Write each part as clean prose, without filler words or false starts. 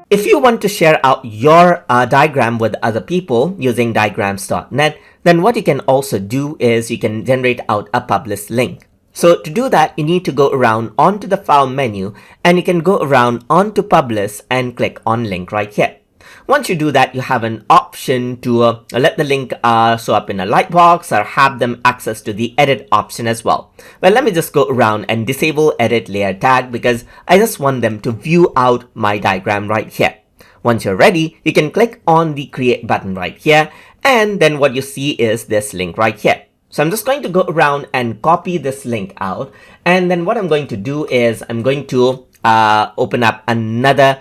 If you want to share out your diagram with other people using diagrams.net, then what you can also do is you can generate out a published link. So to do that, you need to go around onto the file menu and you can go around onto publish and click on link right here. Once you do that, you have an option to let the link show up in a lightbox or have them access to the edit option as well. Well, let me just go around and disable edit layer tag because I just want them to view out my diagram right here. Once you're ready, you can click on the create button right here, and then what you see is this link right here. So I'm just going to go around and copy this link out, and then what I'm going to do is I'm going to open up another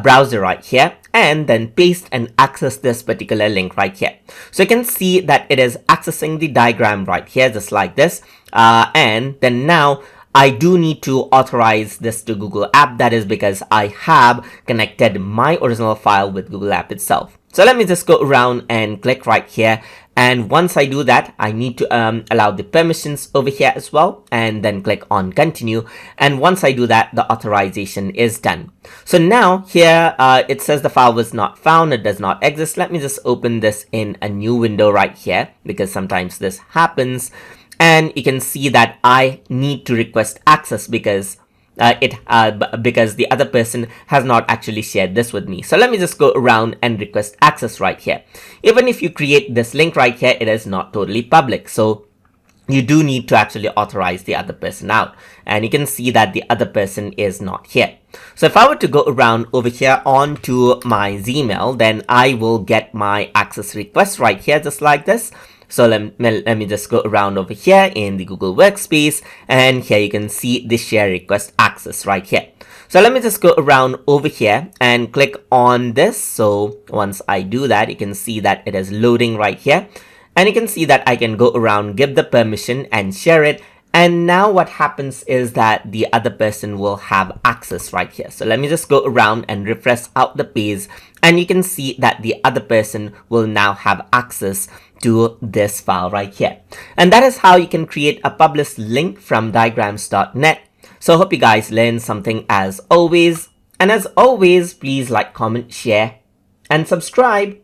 browser right here and then paste and access this particular link right here. So you can see that it is accessing the diagram right here just like this, and then now I do need to authorize this to Google App. That is because I have connected my original file with Google App itself. So let me just go around and click right here. And once I do that, I need to allow the permissions over here as well, and then click on continue. And once I do that, the authorization is done. So now here it says the file was not found, it does not exist. Let me just open this in a new window right here because sometimes this happens. And you can see that I need to request access because because the other person has not actually shared this with me. So let me just go around and request access right here. Even if you create this link right here, it is not totally public. So you do need to actually authorize the other person out. And you can see that the other person is not here. So if I were to go around over here onto my Gmail, then I will get my access request right here just like this. So let me just go around over here in the Google Workspace, and here you can see the share request access right here. So let me just go around over here and click on this. So once I do that, you can see that it is loading right here, and you can see that I can go around, give the permission and share it. And now what happens is that the other person will have access right here. So let me just go around and refresh out the page, and you can see that the other person will now have access to this file right here. And that is how you can create a published link from diagrams.net. So I hope you guys learned something as always. And as always, please like, comment, share, and subscribe.